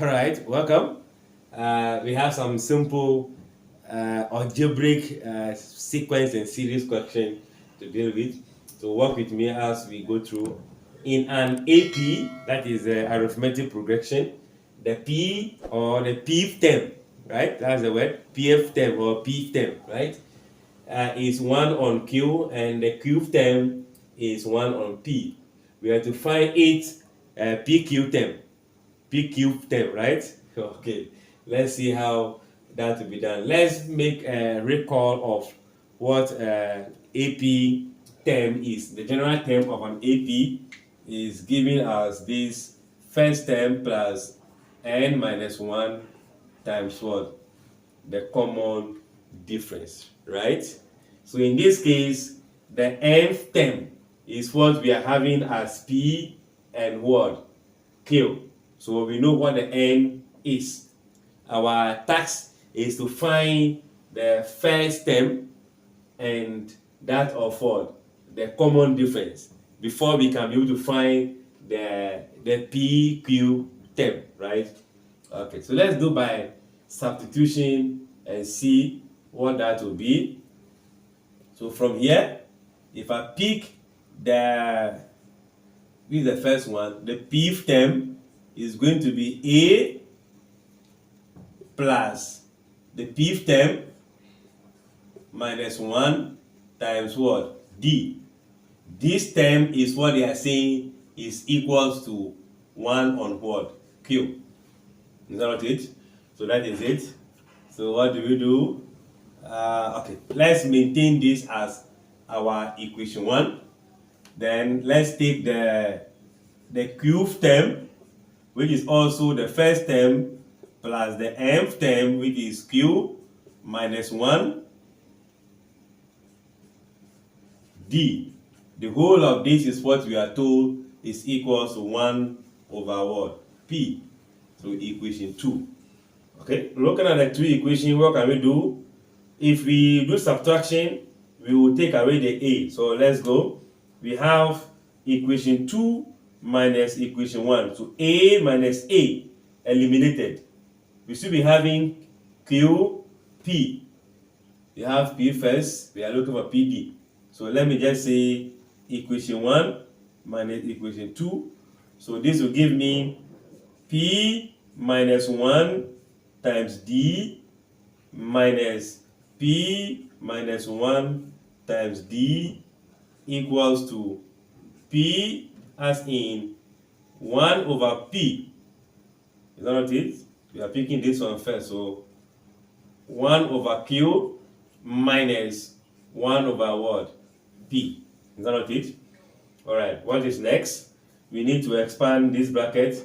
All right, welcome. We have some simple algebraic sequence and series question to deal with. So work with me as we go through. In an AP, that is arithmetic progression, the P or the P term, right? That's the word PF term or P term, right? Is 1 on Q and the Q term is 1 on P. We have to find 8 PQ term. PQ term, right? Okay, let's see how that will be done. Let's make a recall of what AP term is. The general term of an AP is giving us this first term plus n minus 1 times what? The common difference, right? So in this case, the nth term is what we are having as P and what? Q. So we know what the n is. Our task is to find the first term and that of what? The common difference before we can be able to find the PQ term, right? Okay, so let's do by substitution and see what that will be. So from here, if I pick the this is the first one, the pth term is going to be A plus the pth term minus 1 times what? D. This term is what they are saying is equals to 1 on what? Q. Is that not it? So that is it. So what do we do? Okay, let's maintain this as our equation 1. Then let's take the cube term, which is also the first term, plus the nth term, which is q minus 1 d. The whole of this is what we are told is equals to 1 over what? P. So equation 2. Okay, looking at the two equations, what can we do? If we do subtraction, we will take away the a. So let's go. We have equation 2 minus equation 1. So a minus a eliminated. We should be having q, p. We have p first. We are looking for pd. So let me just say equation 1 minus equation 2. So this will give me p minus 1 times d minus p minus 1 times d equals to p as in 1 over p. Is that not it? We are picking this one first. So 1 over q minus 1 over what? P. Is that not it? Alright, what is next? We need to expand this bracket,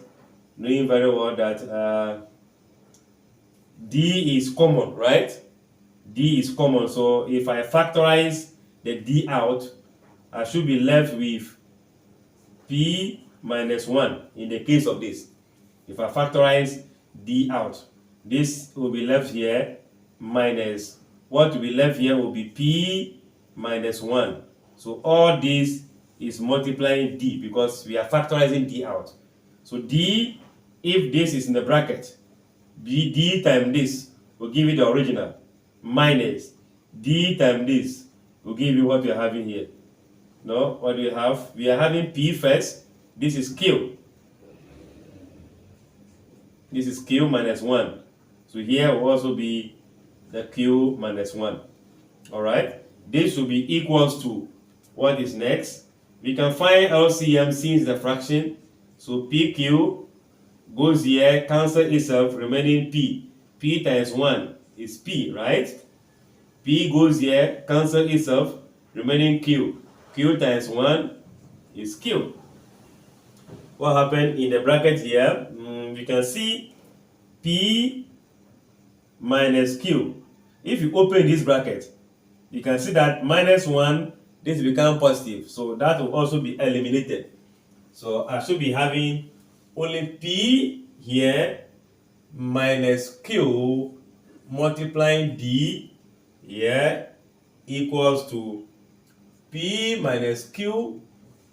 knowing very well that d is common, right? D is common. So if I factorize the d out, I should be left with p minus 1 in the case of this. If I factorize d out, this will be left here minus what will be left here will be p minus 1. So all this is multiplying d because we are factorizing d out. So d, if this is in the bracket, d times this will give you the original minus d times this will give you what we are having here. No, what do we have? We are having p first. This is q. This is q minus 1. So here will also be the q minus 1. Alright? This will be equals to what is next? We can find LCM since the fraction. So pq goes here, cancel itself, remaining p. P times 1 is p, right? P goes here, cancel itself, remaining q. Q times 1 is q. What happened in the bracket here? You can see p minus q. If you open this bracket, you can see that minus 1, this become positive. So that will also be eliminated. So I should be having only p here minus q multiplying d here equals to p minus q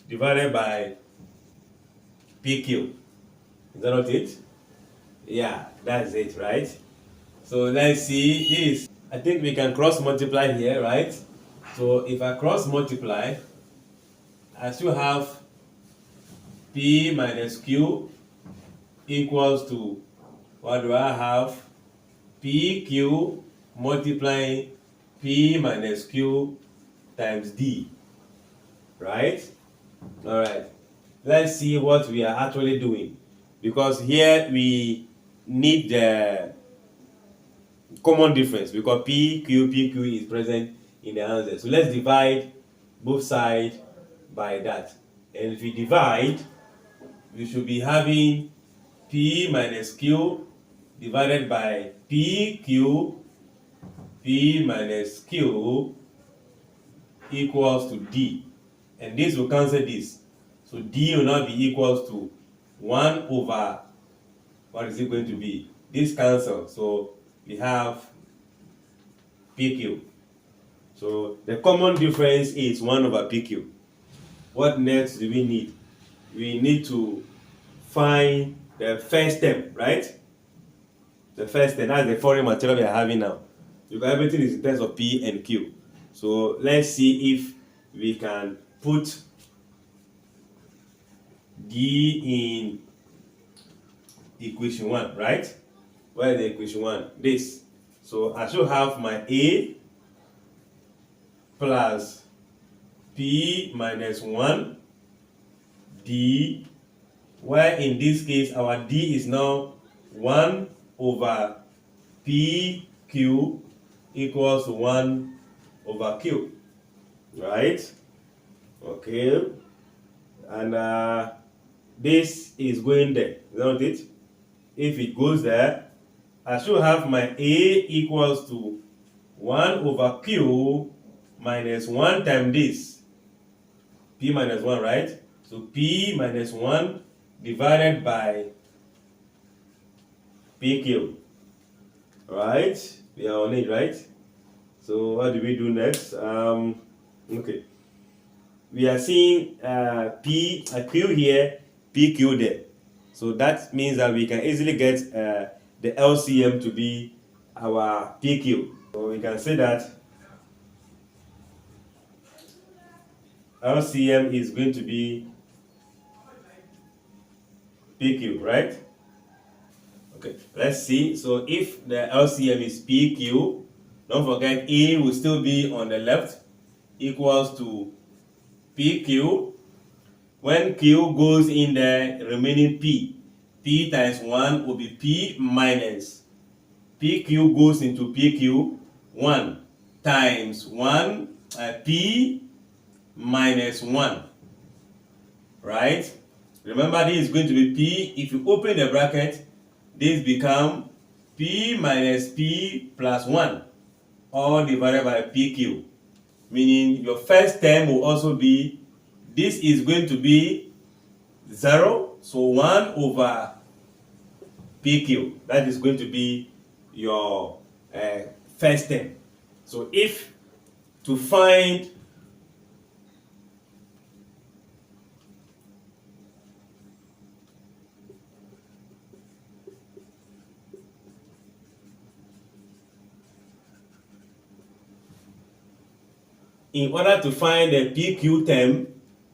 divided by pq. Is that not it? Yeah, that's it, right? So let's see this. I think we can cross multiply here, right? So if I cross multiply, I still have p minus q equals to, what do I have? pq multiplying p minus q times d, right? All right. Let's see what we are actually doing, because here we need the common difference because pq is present in the answer. So let's divide both sides by that. And if we divide, we should be having p minus q divided by p minus q equals to d. And this will cancel this. So d will now be equals to 1 over, what is it going to be? This cancel. So we have pq. So the common difference is 1 over pq. What next do we need? We need to find the first term, right? The first term, that's the foreign material we are having now. Because everything is in terms of p and q. So let's see if we can put d in equation 1, right? Where is the equation 1? This. So I should have my a plus p minus 1 d, where in this case our d is now 1 over pq equals 1 over q, right? Okay. And this is going there, is that it? If it goes there, I should have my a equals to 1 over q minus 1 times this, p minus 1, right? So p minus 1 divided by pq, right? We are on it, right? So what do we do next? Okay, we are seeing q here, pq there. So that means that we can easily get the LCM to be our pq. So we can say that LCM is going to be pq, right? Okay, let's see. So if the LCM is pq, don't forget a will still be on the left, equals to pq. When q goes in there, remaining p times 1 will be p minus pq goes into pq, 1 times 1 p minus 1, right? Remember, this is going to be p. If you open the bracket, this become p minus p plus 1, all divided by pq, meaning your first term will also be, this is going to be 0, so 1 over pq. That is going to be your first term. So if to find in order to find the pq term,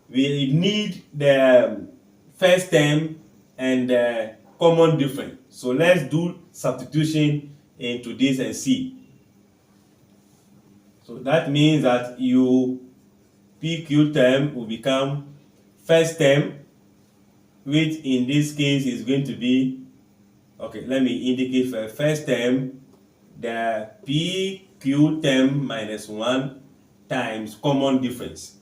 we need the first term and the common difference. So let's do substitution into this and see. So that means that your pq term will become first term, which in this case is going to be, okay, let me indicate first term, the pq term minus 1 times common difference.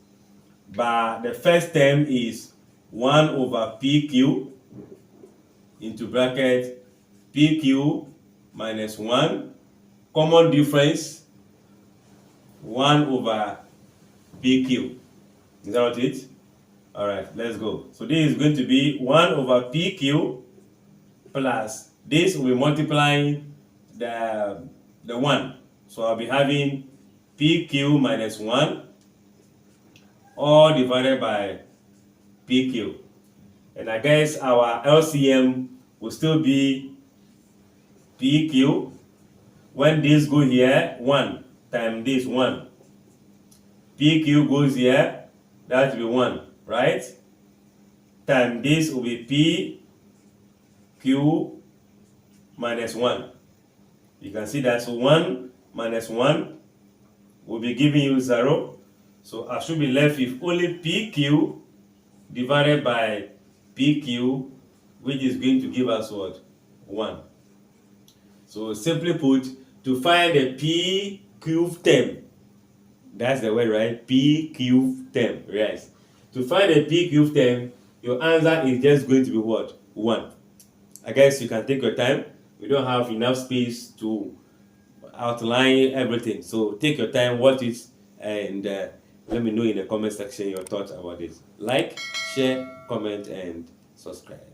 But the first term is 1 over pq into bracket pq minus 1, common difference 1 over pq. Is that it? All right, let's go. So this is going to be 1 over pq plus this will be multiplying the 1. So I'll be having pq minus 1 all divided by pq. And I guess our LCM will still be PQ. When this go here, 1 times this 1. PQ goes here, that will be 1, right? Times this will be PQ minus 1. You can see that 1 minus 1 will be giving you 0. So I should be left with only PQ divided by PQ, which is going to give us what? 1. So simply put, to find the PQ term, that's the word, right? PQ term, yes. To find the PQ term, your answer is just going to be what? 1. I guess you can take your time. We don't have enough space to outline everything. So take your time, watch it, and let me know in the comment section your thoughts about this. Like, share, comment, and subscribe.